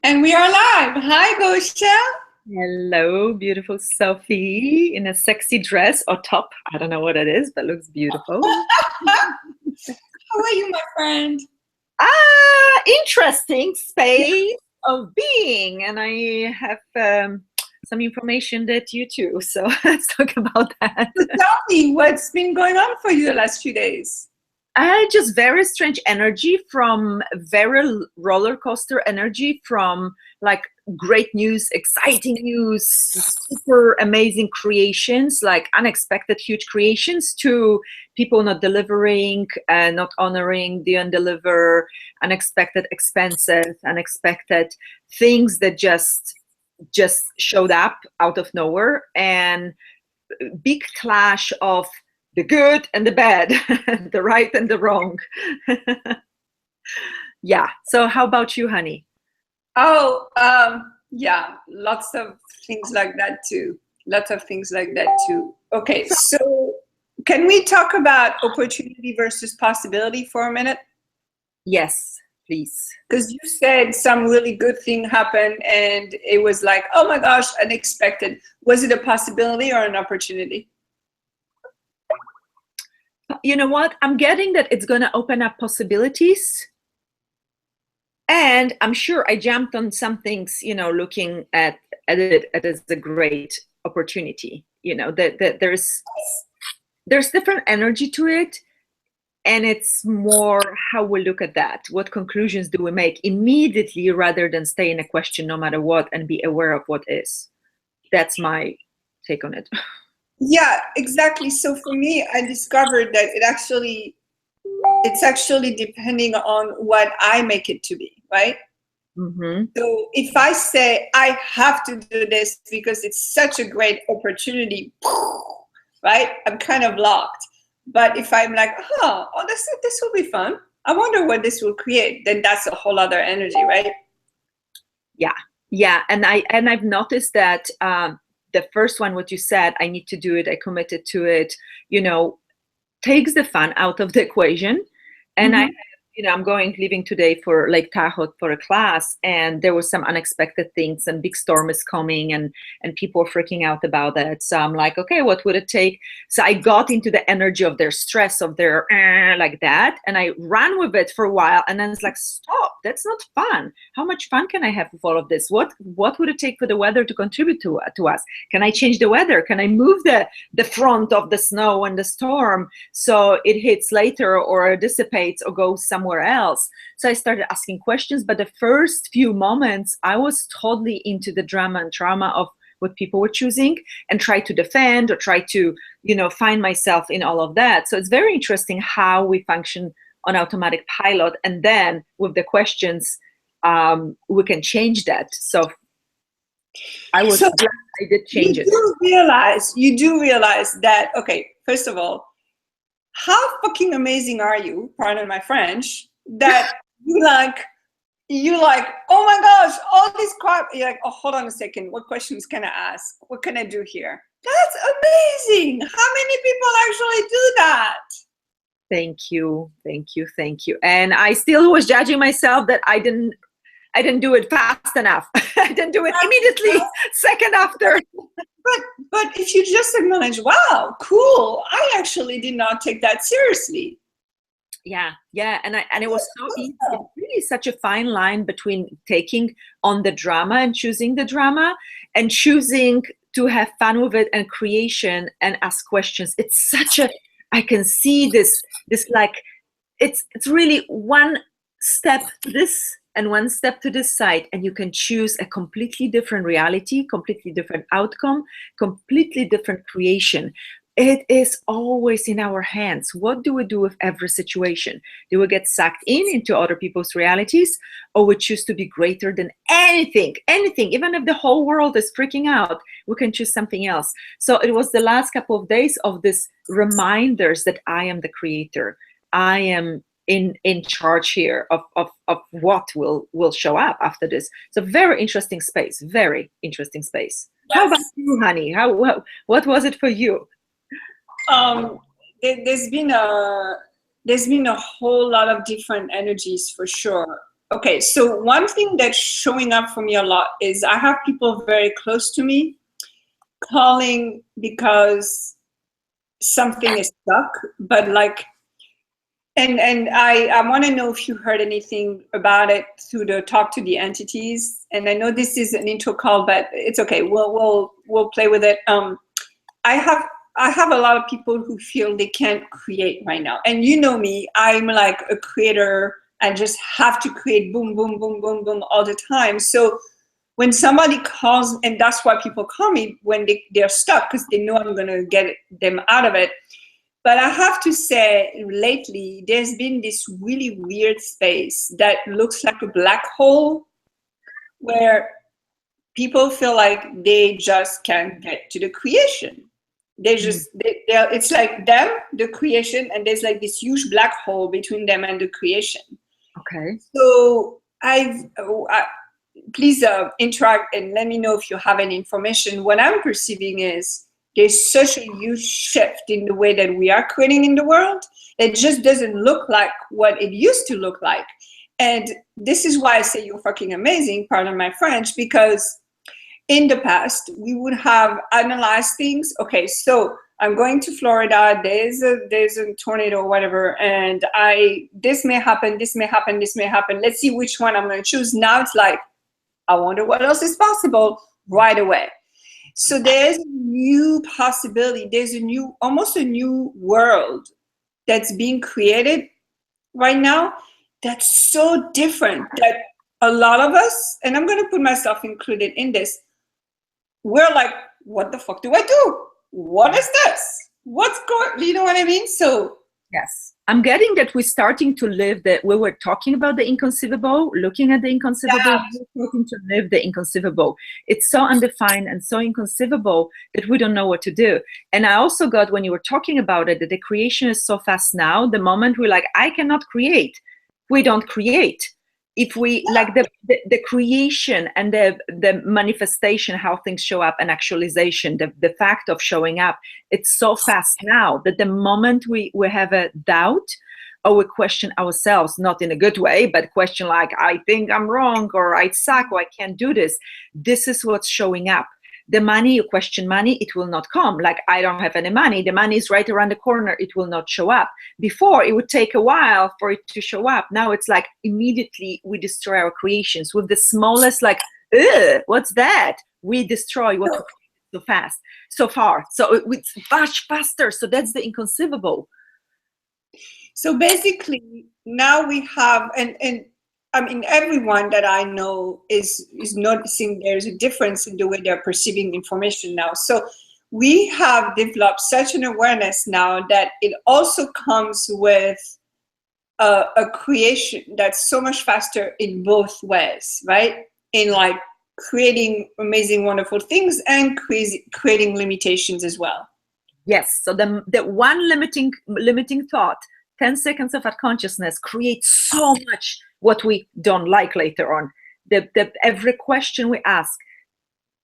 And we are live. Hi, Gosia. Hello, beautiful Sophie in a sexy dress or top. I don't know what it is, but looks beautiful. How are you, my friend? Interesting space of being. And I have some information that you too. So let's talk about that. So tell me what's been going on for you the last few days. Just very strange energy from very roller coaster energy from like great news, exciting news, super amazing creations, like unexpected huge creations to people not delivering, not honoring, didn't deliver, unexpected expenses, unexpected things that just showed up out of nowhere, and big clash of the good and the bad, the right and the wrong. Yeah. So how about you, honey? Oh, yeah, lots of things like that too. Lots of things like that too. Okay, so can we talk about opportunity versus possibility for a minute? Yes, please. Because you said some really good thing happened and it was like, oh my gosh, unexpected. Was it a possibility or an opportunity? You know what? I'm getting that it's going to open up possibilities. And I'm sure I jumped on some things, looking at it as a great opportunity. That there's different energy to it. And it's more how we look at that. What conclusions do we make immediately rather than stay in a question no matter what and be aware of what is? That's my take on it. Yeah, exactly. So for me, I discovered that it's actually depending on what I make it to be, right? Mm-hmm. So if I say I have to do this because it's such a great opportunity, right? I'm kind of locked. But if I'm like, this will be fun. I wonder what this will create. Then that's a whole other energy, right? Yeah, and I've noticed that the first one, what you said, I need to do it, I committed to it, takes the fun out of the equation. And Mm-hmm. I'm leaving today for Lake Tahoe for a class, and there was some unexpected things, and big storm is coming, and people are freaking out about it. So I'm like, okay, what would it take? So I got into the energy of their stress, of their like that, and I ran with it for a while, and then it's like, stop, that's not fun. How much fun can I have with all of this? What would it take for the weather to contribute to us? Can I change the weather? Can I move the front of the snow and the storm so it hits later or dissipates or goes somewhere else? So I started asking questions, but the first few moments I was totally into the drama and trauma of what people were choosing and try to defend or try to find myself in all of that. So it's very interesting how we function on automatic pilot, and then with the questions we can change that. So I was glad I did change it. You do realize that, okay, first of all, how fucking amazing are you, pardon my French, that you like, oh my gosh, all this crap. You're like, oh, hold on a second. What questions can I ask? What can I do here? That's amazing. How many people actually do that? Thank you. And I still was judging myself that I didn't do it fast enough. I didn't do it immediately, second after. But if you just acknowledge, wow, cool, I actually did not take that seriously. Yeah, and it was so easy. It's really such a fine line between taking on the drama and choosing the drama and choosing to have fun with it and creation and ask questions. It's such a, I can see this like, it's really one step to this and one step to this side, and you can choose a completely different reality, completely different outcome, completely different creation. It is always in our hands. What do we do with every situation? Do we get sucked into other people's realities, or we choose to be greater than anything, even if the whole world is freaking out, we can choose something else. So it was the last couple of days of this reminders that I am the creator. I am in charge here of what will show up after this. So very interesting space. Yes. How about you, honey? What was it for you? There's been a whole lot of different energies for sure. Okay, so one thing that's showing up for me a lot is I have people very close to me calling because something is stuck, but like, and I want to know if you heard anything about it through the talk to the entities. And I know this is an intro call, but it's okay. We'll play with it. I have a lot of people who feel they can't create right now. And you know me, I'm like a creator. I just have to create boom, boom, boom, boom, boom all the time. So when somebody calls, and that's why people call me when they're stuck, because they know I'm going to get them out of it. But I have to say, lately, there's been this really weird space that looks like a black hole where people feel like they just can't get to the creation. They just, it's like them, the creation, and there's like this huge black hole between them and the creation. Okay. So please interact and let me know if you have any information. What I'm perceiving is there's such a huge shift in the way that we are creating in the world. It just doesn't look like what it used to look like. And this is why I say you're fucking amazing, pardon my French, because in the past, we would have analyzed things. Okay, so I'm going to Florida. There's a tornado or whatever, and this may happen, this may happen, this may happen. Let's see which one I'm going to choose. Now it's like, I wonder what else is possible right away. So there's a new possibility. There's almost a new world that's being created right now. That's so different that a lot of us, and I'm going to put myself included in this, we're like, what the fuck do I do? What is this? What's going, you know what I mean? So yes, I'm getting that we're starting to live that we were talking about the inconceivable, looking at the inconceivable, we're starting to live the inconceivable. It's so undefined and so inconceivable that we don't know what to do. And I also got, when you were talking about it, that the creation is so fast now, the moment we're like, I cannot create, we don't create. If we like the creation and the manifestation, how things show up, and actualization, the fact of showing up, it's so fast now that the moment we have a doubt or we question ourselves, not in a good way, but question like, I think I'm wrong, or I suck, or I can't do this. This is what's showing up. The money, you question money, it will not come. Like, I don't have any money. The money is right around the corner. It will not show up. Before, it would take a while for it to show up. Now it's like immediately we destroy our creations with the smallest, like, what's that? We destroy what we created so fast, so far. So it's much faster. So that's the inconceivable. So basically, now we have, and I mean, everyone that I know is noticing there's a difference in the way they're perceiving information now. So we have developed such an awareness now that it also comes with a creation that's so much faster in both ways, right? In like creating amazing, wonderful things and creating limitations as well. Yes. So the one limiting thought, 10 seconds of our consciousness, creates so much what we don't like later on. Every question we ask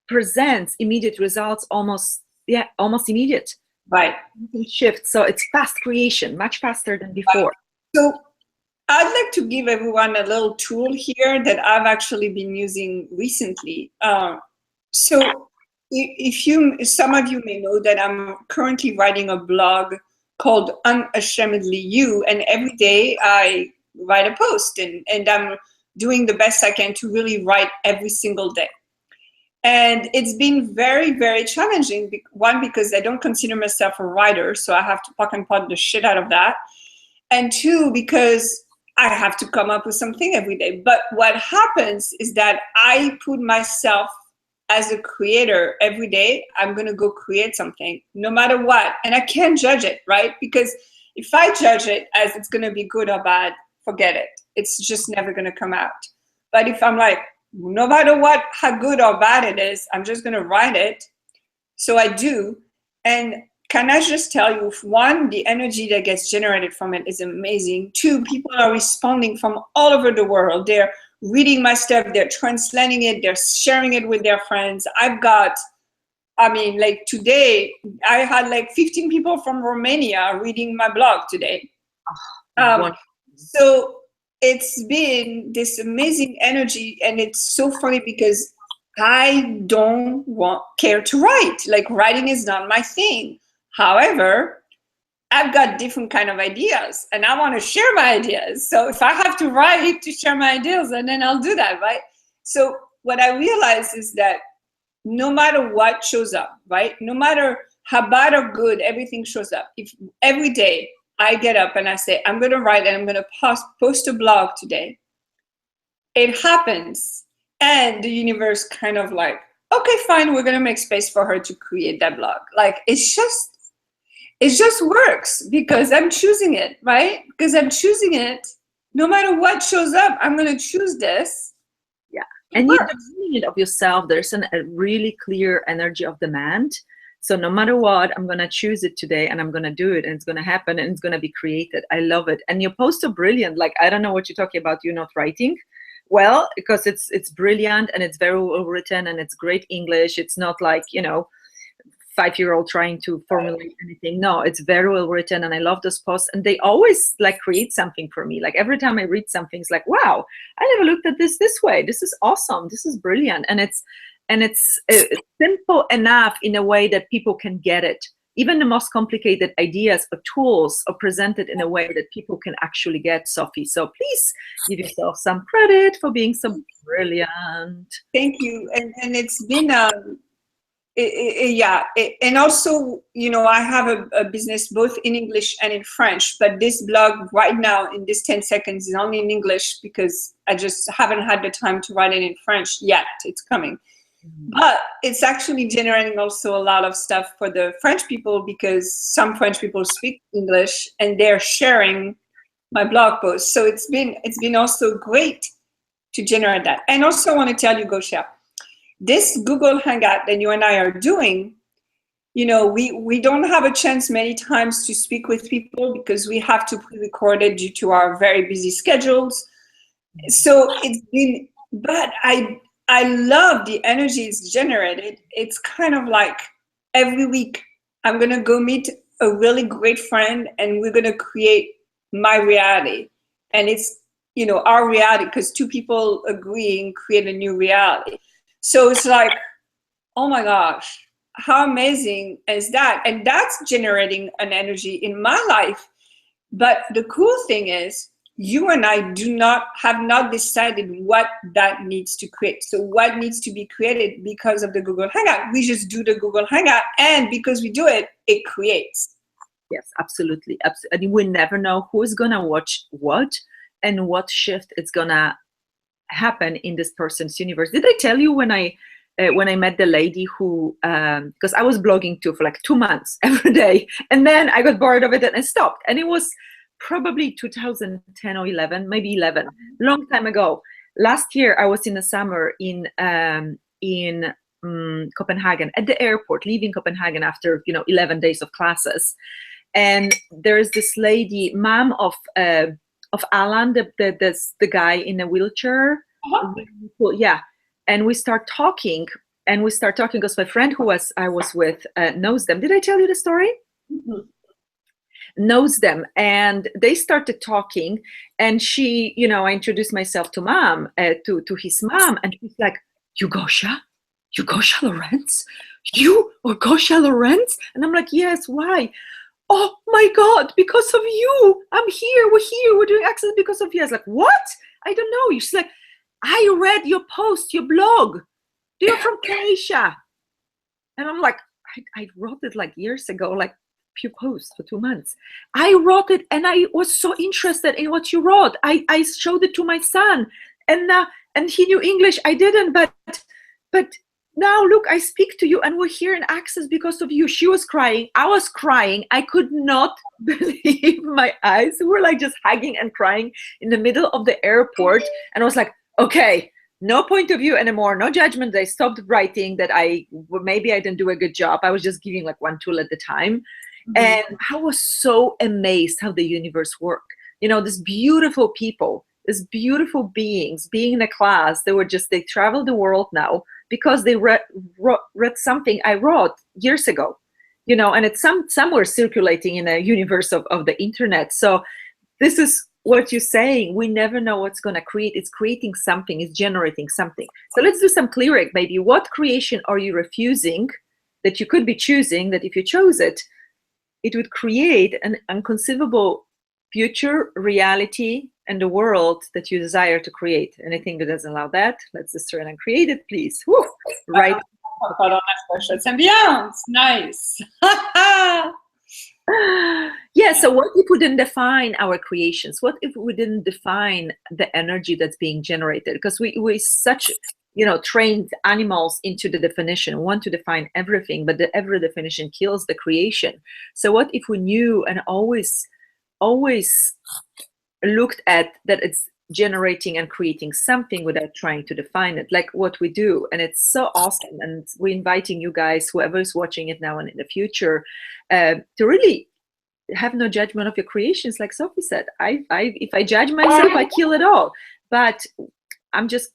presents immediate results, almost immediate. Right. Shift. So it's fast creation, much faster than before. So I'd like to give everyone a little tool here that I've actually been using recently. So some of you may know that I'm currently writing a blog called Unashamedly You, and every day I write a post, and I'm doing the best I can to really write every single day. And it's been very, very challenging. One, because I don't consider myself a writer, so I have to poke and pot the shit out of that. And two, because I have to come up with something every day. But what happens is that I put myself as a creator every day. I'm going to go create something no matter what. And I can't judge it, right? Because if I judge it as it's going to be good or bad, forget it. It's just never going to come out. But if I'm like, no matter what, how good or bad it is, I'm just going to write it. So I do. And can I just tell you, one, the energy that gets generated from it is amazing. Two, people are responding from all over the world. They're reading my stuff, they're translating it, they're sharing it with their friends. Like today, I had like 15 people from Romania reading my blog today. So it's been this amazing energy, and it's so funny because I don't care to write. Like, writing is not my thing. However, I've got different kind of ideas, and I want to share my ideas. So if I have to write to share my ideas, and then I'll do that, right? So what I realize is that no matter what shows up, right? No matter how bad or good, everything shows up. If every day I get up and I say, I'm going to write and I'm going to post a blog today, it happens. And the universe kind of like, okay, fine, we're going to make space for her to create that blog. Like, it just works because I'm choosing it, right? Because I'm choosing it. No matter what shows up, I'm going to choose this. Yeah. And you're demanding it of yourself. There's a really clear energy of demand. So no matter what, I'm going to choose it today and I'm going to do it and it's going to happen and it's going to be created. I love it. And your posts are brilliant. Like, I don't know what you're talking about. You're not writing well, because it's brilliant and it's very well written and it's great English. It's not like, 5-year-old trying to formulate anything. No, it's very well written and I love those posts, and they always like create something for me. Like, every time I read something, it's like, wow, I never looked at this way. This is awesome. This is brilliant. And it's simple enough in a way that people can get it. Even the most complicated ideas or tools are presented in a way that people can actually get, Sophie. So please give yourself some credit for being so brilliant. Thank you. And it's been and also, I have a business both in English and in French, but this blog right now in this 10 seconds is only in English because I just haven't had the time to write it in French yet. It's coming. But it's actually generating also a lot of stuff for the French people, because some French people speak English and they're sharing my blog posts. So it's been also great to generate that. And also I want to tell you, Gosia, this Google Hangout that you and I are doing, we don't have a chance many times to speak with people because we have to pre-record it due to our very busy schedules. So it's been, but I love the energy it's generated. It's kind of like every week I'm going to go meet a really great friend and we're going to create my reality. And it's, our reality, because two people agreeing create a new reality. So it's like, oh my gosh, how amazing is that? And that's generating an energy in my life. But the cool thing is, you and I have not decided what that needs to create. So what needs to be created because of the Google Hangout? We just do the Google Hangout, and because we do it, it creates. Yes, absolutely. And we never know who is gonna watch what and what shift is gonna happen in this person's universe. Did I tell you when I met the lady who, because I was blogging too for like 2 months every day, and then I got bored of it and I stopped. And it was probably 2010 or 11, maybe 11, long time ago. Last year, I was in the summer in Copenhagen at the airport, leaving Copenhagen after 11 days of classes, and there's this lady, mom of Alan, the guy in a wheelchair. Yeah, and we start talking because my friend who I was with knows them. Did I tell you the story? Mm-hmm. Knows them, and they started talking, and she, I introduced myself to mom, to his mom, and she's like, you Gosia Lorenz? You or Gosia Lorenz? And I'm like, yes, why? Oh my God, because of you. I'm here, we're doing Access because of you. I was like, what? I don't know. She's like, I read your post, your blog. You're from Croatia. And I'm like, I wrote it like years ago, like few posts for 2 months. I wrote it and I was so interested in what you wrote. I showed it to my son, and he knew English. I didn't, but now look, I speak to you and we're here in Access because of you. She was crying. I was crying. I could not believe my eyes. We were like just hugging and crying in the middle of the airport. And I was like, okay, no point of view anymore, no judgment. I stopped writing that maybe I didn't do a good job. I was just giving like one tool at the time. Mm-hmm. And I was so amazed how the universe worked. These beautiful people, these beautiful beings being in a class, they travel the world now because they read something I wrote years ago, and it's somewhere circulating in a universe of the internet. So this is what you're saying, we never know what's going to create. It's creating something, it's generating something. So let's do some clearing, maybe. What creation are you refusing that you could be choosing, that if you chose it, it would create an inconceivable future reality and the world that you desire to create? Anything that doesn't allow that, let's destroy and create it, please. Woo! Right. C'est bien. Nice. Yeah, so what if we didn't define our creations? What if we didn't define the energy that's being generated? Because we such, trained animals into the definition, want to define everything, but every definition kills the creation. So what if we knew and always looked at that it's generating and creating something without trying to define it, like what we do? And it's so awesome. And we're inviting you guys, whoever is watching it now and in the future, to really have no judgment of your creations. Like Sophie said, if I judge myself, I kill it all. But I'm just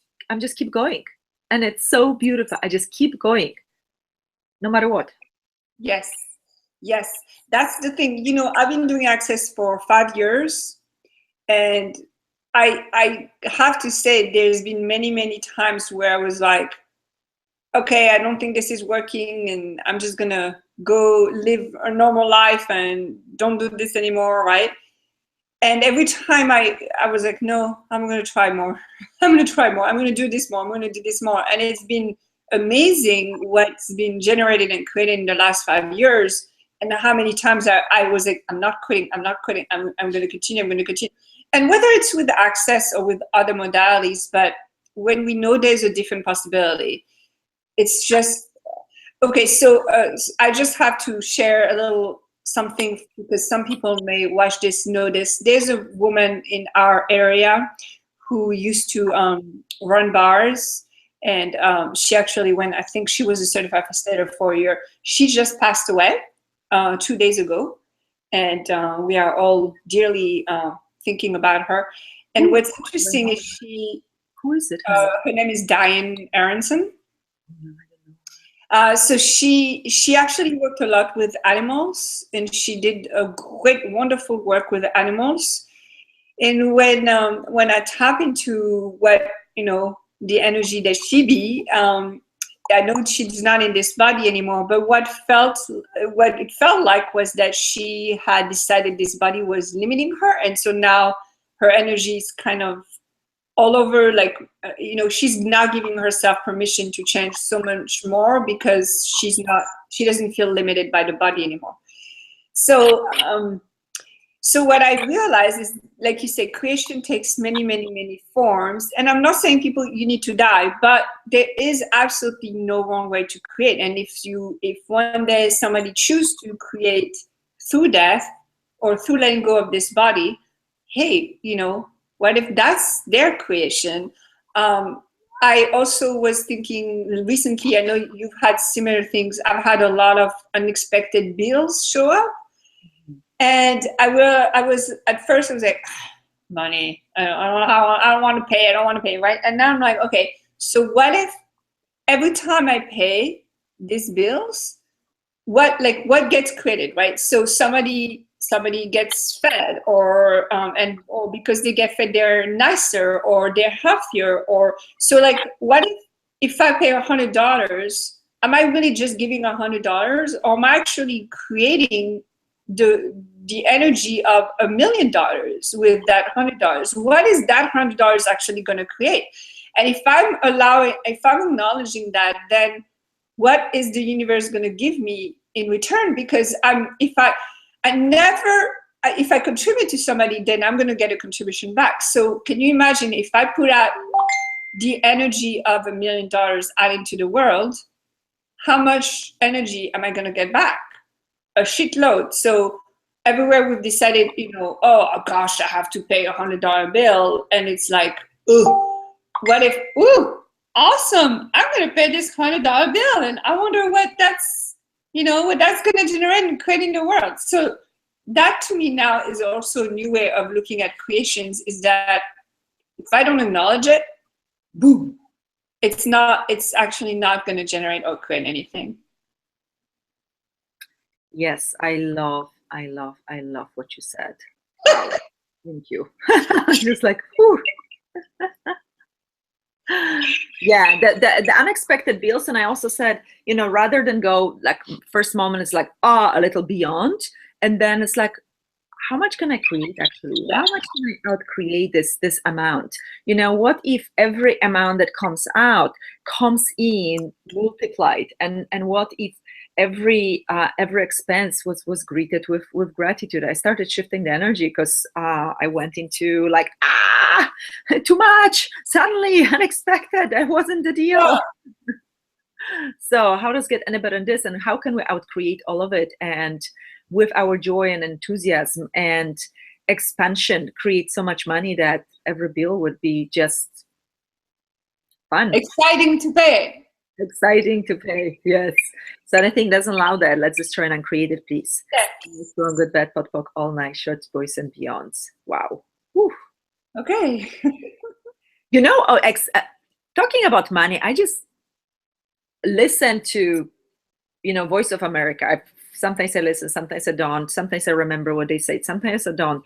keep going. And it's so beautiful. I just keep going, no matter what. Yes. That's the thing. I've been doing Access for 5 years, and I have to say there's been many times where I was like, okay, I don't think this is working, and I'm just gonna go live a normal life and don't do this anymore, right? And every time I was like, no, I'm gonna try more. I'm gonna do this more. I'm gonna do this more. And it's been amazing what's been generated and created in the last 5 years, and how many times I was like, I'm not quitting. I'm gonna continue. And whether it's with Access or with other modalities, but when we know there's a different possibility, it's just okay. So I just have to share a little something, because some people may watch this, know this. There's a woman in our area who used to run bars, and she actually went, I think she was a certified facilitator for a year. She just passed away 2 days ago, and we are all dearly thinking about her. And what's interesting is who is it? Her name is Diane Aronson. So she actually worked a lot with animals, and she did a great, wonderful work with animals. And when I tap into what, the energy that she be, I know she's not in this body anymore, but what it felt like was that she had decided this body was limiting her, and so now her energy is kind of all over, like, she's now giving herself permission to change so much more, because she doesn't feel limited by the body anymore. So so what I realized is, like you say, creation takes many forms. And I'm not saying you need to die, but there is absolutely no wrong way to create. And if one day somebody chooses to create through death or through letting go of this body, hey, what if that's their creation? I also was thinking recently, I know you've had similar things. I've had a lot of unexpected bills show up. And I was at first, I was like, money, I don't want to pay, right? And now I'm like, okay, so what if every time I pay these bills, what gets created, right? So somebody gets fed, or because they get fed, they're nicer, or they're healthier, or so, like, what if I pay $100, am I really just giving $100, or am I actually creating the energy of $1 million with that $100? What is that $100 actually going to create? And if I'm acknowledging that, then what is the universe going to give me in return? Because if I contribute to somebody, then I'm going to get a contribution back. So can you imagine if I put out the energy of $1 million out into the world, how much energy am I going to get back? A shitload. So everywhere we've decided, oh gosh, I have to pay $100 bill, and it's like, ooh, what if, awesome, I'm going to pay this $100 bill, and I wonder what that's going to generate and create in the world. So that, to me, now is also a new way of looking at creations, is that if I don't acknowledge it, boom, it's actually not going to generate or create anything. Yes, I love what you said. Thank you. Just like, whew. Yeah, the unexpected bills. And I also said, rather than go like first moment is like, a little beyond. And then it's like, how much can I create actually? How much can I out create this amount? What if every amount that comes out comes in multiplied? And what if every expense was greeted with gratitude? I started shifting the energy because I went into like too much suddenly, unexpected. That wasn't the deal. So how does get any better than this? And how can we out create all of it? And with our joy and enthusiasm and expansion, create so much money that every bill would be just fun. Exciting to pay. Exciting to pay, yes. So anything doesn't allow that. Let's just try and create it, please. Yeah. Strong, good, bad, podpok, all night, shorts, boys, and beyonds. Wow. Whew. Okay. Talking about money, I just listen to, Voice of America. Sometimes I listen, sometimes I don't. Sometimes I remember what they say, sometimes I don't.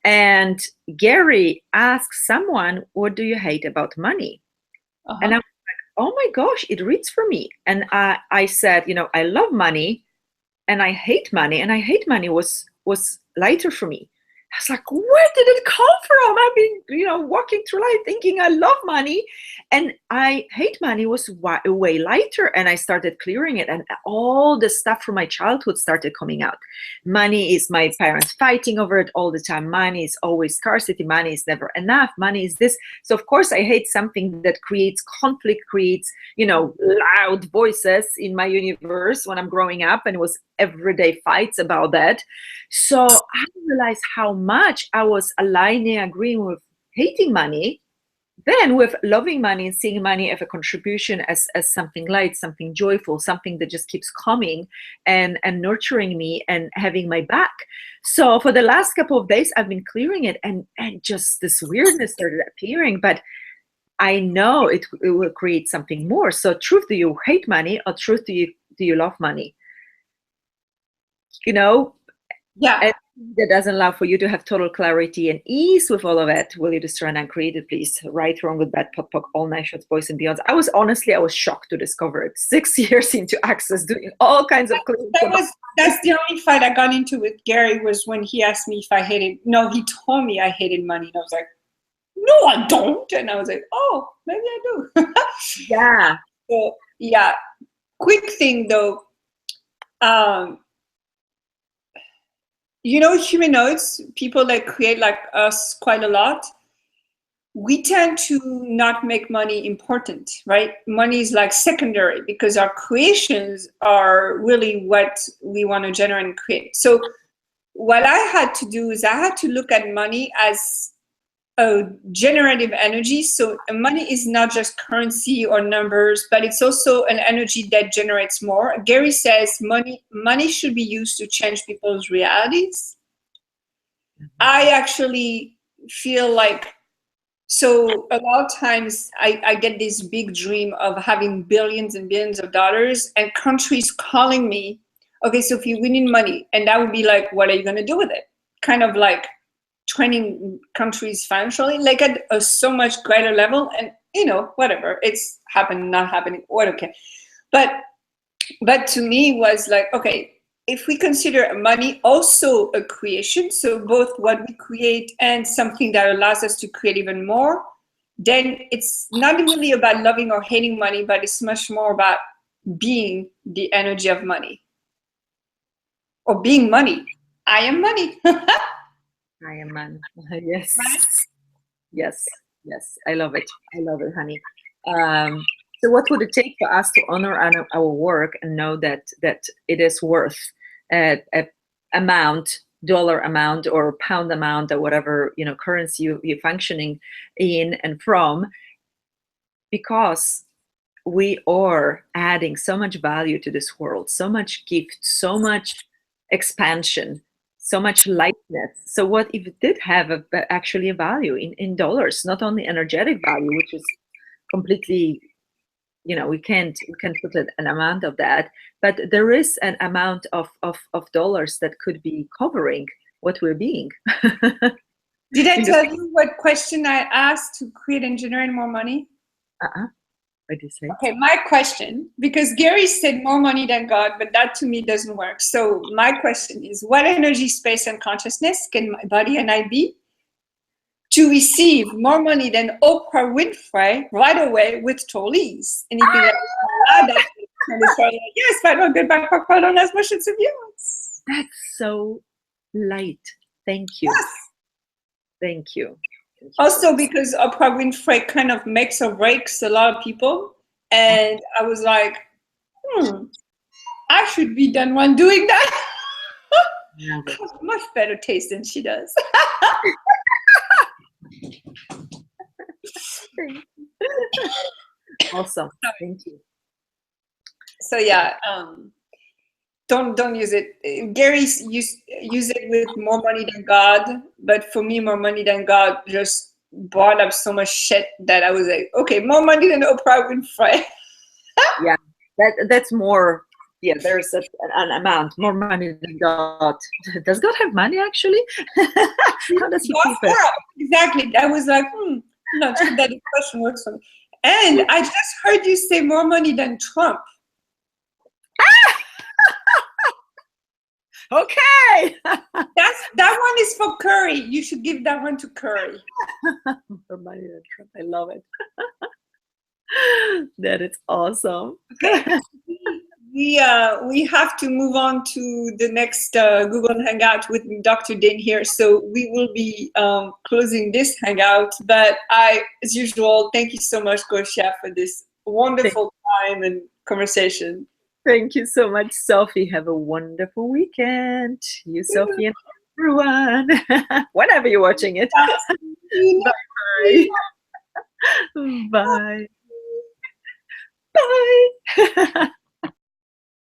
And Gary asks someone, what do you hate about money? And I'm like, oh my gosh, it reads for me. And I said, I love money and I hate money. And I hate money was lighter for me. I was like, where did it come from? I've been, walking through life thinking I love money and I hate money was way lighter. And I started clearing it and all the stuff from my childhood started coming out. Money is my parents fighting over it all the time. Money is always scarcity. Money is never enough. Money is this. So of course I hate something that creates conflict, creates, loud voices in my universe when I'm growing up, and it was everyday fights about that. So I realized how much I was aligning, agreeing with hating money, then with loving money and seeing money as a contribution, as something light, something joyful, something that just keeps coming and nurturing me and having my back. So for the last couple of days, I've been clearing it and just this weirdness started appearing. But I know it will create something more. So truth, do you hate money, or truth, do you love money? Yeah. And that doesn't allow for you to have total clarity and ease with all of it. Will you just run and create it, please? Right, wrong, with bad, podpok, all night shots, boys and beyonds. I was shocked to discover it. 6 years into Access, doing all kinds of that's the only fight I got into with Gary, was when he asked me if I hated. No, he told me I hated money, and I was like, no, I don't. And I was like, oh, maybe I do. Yeah. So yeah. Quick thing though. Humanoids, people that create like us quite a lot, we tend to not make money important, right? Money is like secondary because our creations are really what we want to generate and create. So what I had to do is I had to look at money as a generative energy. So money is not just currency or numbers, but it's also an energy that generates more. Gary says money should be used to change people's realities. I actually feel like, so a lot of times I get this big dream of having billions and billions of dollars and countries calling me, okay, Sophie, we need money. And I would be like, what are you going to do with it? Kind of like training countries financially, like at a so much greater level. And whatever, it's happened, not happening, what, okay. But to me was like, okay, if we consider money also a creation, so both what we create and something that allows us to create even more, then it's not really about loving or hating money, but it's much more about being the energy of money, or being money. I am money. I am man. Yes. Right? Yes. I love it, honey. So what would it take for us to honor our work and know that it is worth a amount, dollar amount or pound amount or whatever currency you're functioning in and from, because we are adding so much value to this world, so much gift, so much expansion, so much lightness. So what if it did have actually a value in dollars, not only energetic value, which is completely, we can't put an amount of that, but there is an amount of dollars that could be covering what we're being. Did I tell you what question I asked to create and generate more money? What did you say? Okay, my question, because Gary said more money than God, but that to me doesn't work. So my question is, what energy, space, and consciousness can my body and I be to receive more money than Oprah Winfrey right away with total ease? Anything like that? And it's like, yes, I don't get back on as much as yours. That's so light. Thank you. Yes. Thank you. Also, because Oprah Winfrey kind of makes or breaks a lot of people. And I was like, I should be the one doing that. Yeah, I have much better taste than she does. Awesome. Thank you. So yeah, don't use it. Gary use it with more money than God, but for me, more money than God just brought up so much shit that I was like, okay, more money than Oprah Winfrey. Yeah, that's more. Yeah, there's an amount more money than God. Does God have money actually? How does he keep it? Exactly. I was like, not sure that the question works for me. And I just heard you say more money than Trump. Okay. That one is for Curry. You should give that one to Curry. More money than Trump. I love it. That is awesome. Okay. We have to move on to the next Google Hangout with Dr. Dane here. So we will be closing this Hangout. But as usual, thank you so much, Gosia, for this wonderful time and conversation. Thank you so much, Sophie. Have a wonderful weekend. You, Sophie, and everyone. Whenever you're watching it. Bye-bye. Bye. Bye.